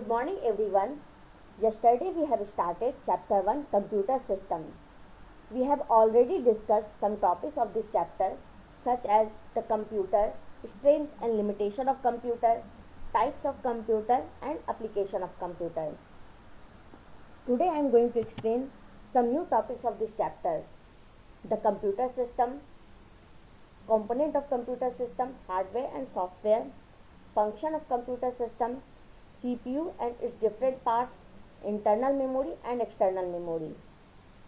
morning everyone. Yesterday we have started chapter 1 computer system. We have already discussed some topics of this chapter such as the computer, strength and limitation of computer, types of computer and application of computer. Today I am going to explain some new topics of this chapter. The computer system, component of computer system, hardware and software, function of computer system, CPU and its different parts, internal memory and external memory.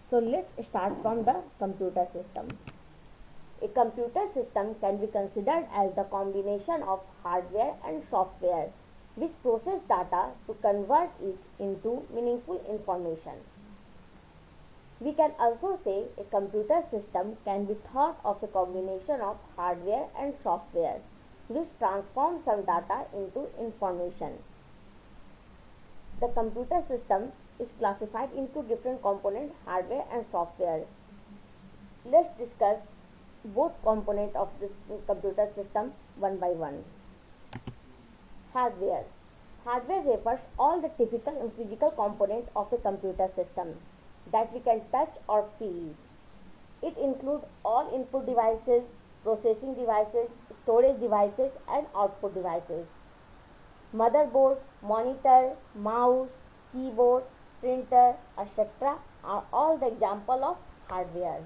So let's start from the computer system. A computer system can be considered as the combination of hardware and software which process data to convert it into meaningful information. We can also say a computer system can be thought of a combination of hardware and software which transform some data into information. The computer system is classified into different components, hardware and software. Let's discuss both components of this computer system one by one. Hardware. Hardware refers all the typical and physical components of a computer system that we can touch or feel. It includes all input devices, processing devices, storage devices and output devices. Motherboard, monitor, mouse, keyboard, printer, etc. are all the example of hardware.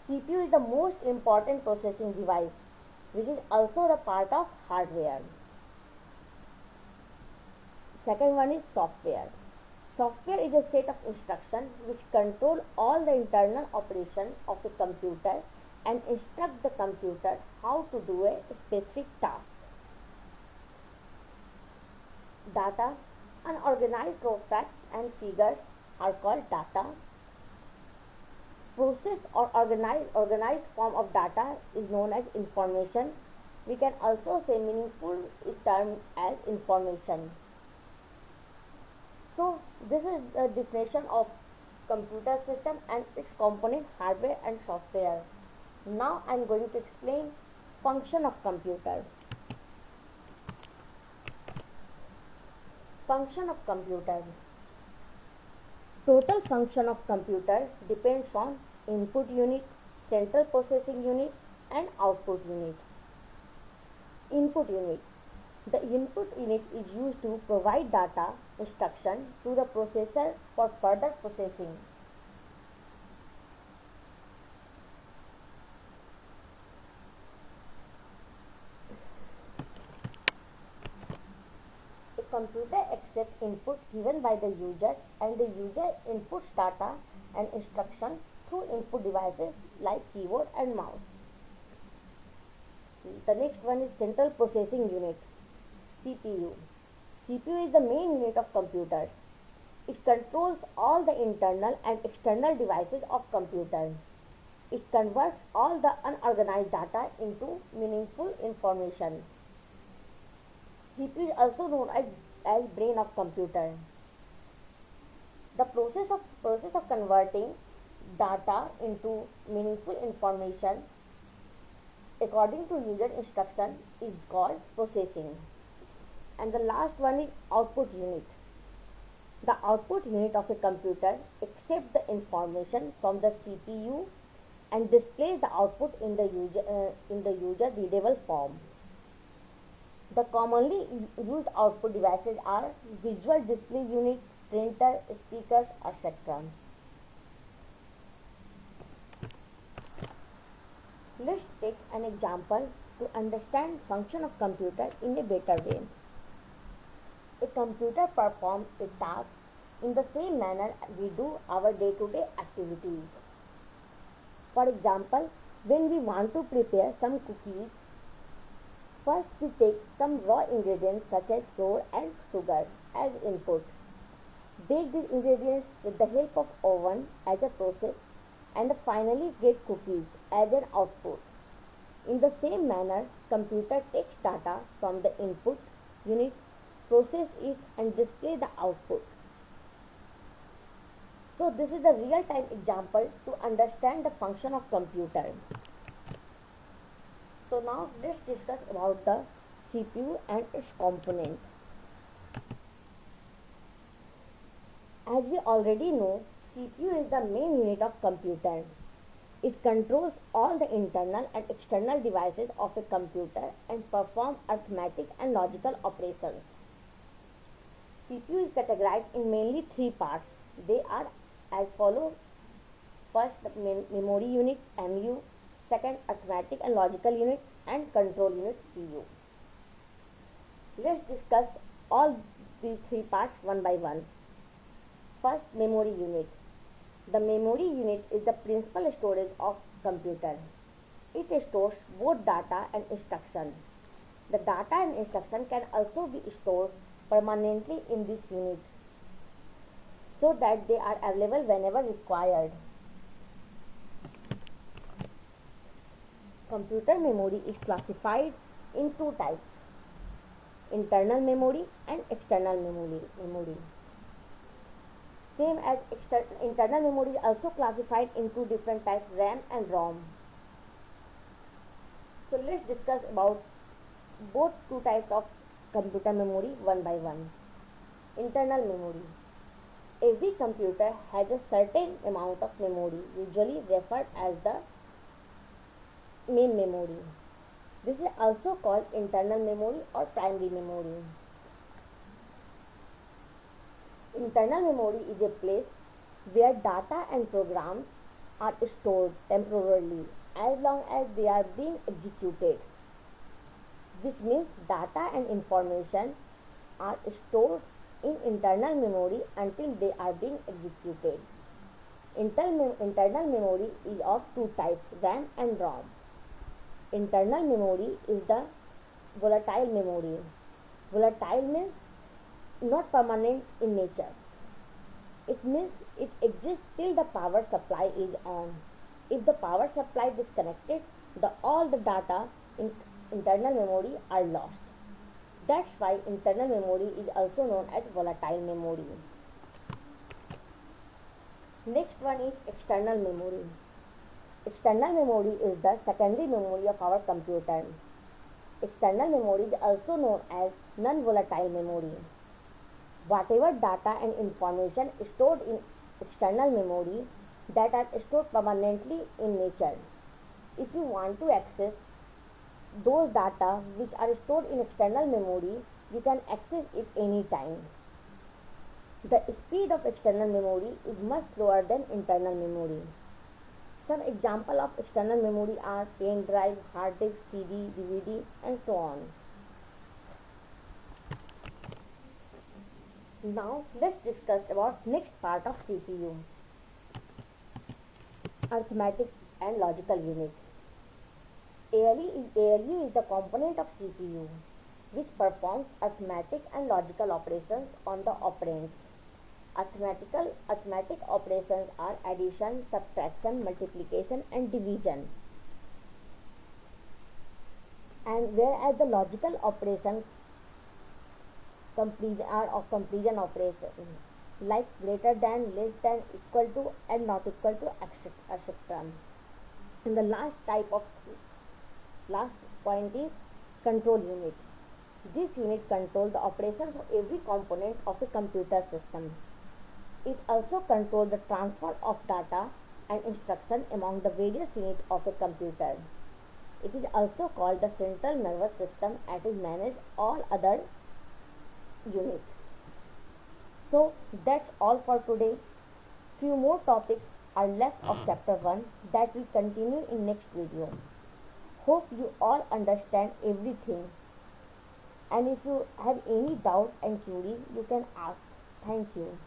CPU is the most important processing device, which is also the part of hardware. Second one is software. Software is a set of instructions which control all the internal operation of a computer and instruct the computer how to do a specific task. Data, unorganized raw facts and figures are called data. Process or organized form of data is known as information. We can also say meaningful is termed as information. So this is the definition of computer system and its component hardware and software. Now I am going to explain function of computer. Function of computer. Total function of computer depends on input unit, central processing unit and output unit. Input unit. The input unit is used to provide data instruction to the processor for further processing. Computer accepts input given by the user and the user inputs data and instruction through input devices like keyboard and mouse. The next one is central processing unit, CPU. CPU is the main unit of computer. It controls all the internal and external devices of computer. It converts all the unorganized data into meaningful information. CPU is also known as brain of computer. The process of converting data into meaningful information according to user instruction is called processing. And the last one is output unit. The output unit of a computer accepts the information from the CPU and displays the output in the user readable form. The commonly used output devices are visual display unit, printer, speakers, etc. Let's take an example to understand function of computer in a better way. A computer performs a task in the same manner we do our day-to-day activities. For example, when we want to prepare some cookies, first we take some raw ingredients such as flour and sugar as input. Bake these ingredients with the help of oven as a process and finally get cookies as an output. In the same manner, computer takes data from the input unit, process it and display the output. So this is the real-time example to understand the function of computer. So now let's discuss about the CPU and its component. As we already know, CPU is the main unit of computer. It controls all the internal and external devices of a computer and performs arithmetic and logical operations. CPU is categorized in mainly three parts. They are as follows. First, the memory unit MU, second, arithmetic and logical unit, and control unit CU. Let's discuss all these three parts one by one. First, memory unit. The memory unit is the principal storage of computer. It stores both data and instruction. The data and instruction can also be stored permanently in this unit so that they are available whenever required. Computer memory is classified in two types: internal memory and external memory. Same as internal memory is also classified in two different types, RAM and ROM. So let's discuss about both two types of computer memory one by one. Internal memory. Every computer has a certain amount of memory, usually referred as the main memory. This is also called internal memory or primary memory. Internal memory is a place where data and programs are stored temporarily as long as they are being executed, which means data and information are stored in internal memory until they are being executed. Internal memory is of two types, RAM and ROM. Internal memory is the volatile memory. Volatile means not permanent in nature. It means it exists till the power supply is on. If the power supply is disconnected, all the data in internal memory are lost. That's why internal memory is also known as volatile memory. Next one is external memory. External memory is the secondary memory of our computer. External memory is also known as non-volatile memory. Whatever data and information stored in external memory that are stored permanently in nature. If you want to access those data which are stored in external memory, you can access it anytime. The speed of external memory is much slower than internal memory. Some examples of external memory are pen drive, hard disk, CD, DVD, and so on. Now let's discuss about next part of CPU, arithmetic and logical unit. ALU is the component of CPU which performs arithmetic and logical operations on the operands. Arithmetic operations are addition, subtraction, multiplication, and division. And whereas the logical operations are of completion operations like greater than, less than, equal to, and not equal to, etc. And the last point is control unit. This unit controls the operations of every component of a computer system. It also controls the transfer of data and instruction among the various units of a computer. It is also called the central nervous system as it manages all other units. So that's all for today. Few more topics are left of chapter 1 that will continue in next video. Hope you all understand everything. And if you have any doubt and query, you can ask. Thank you.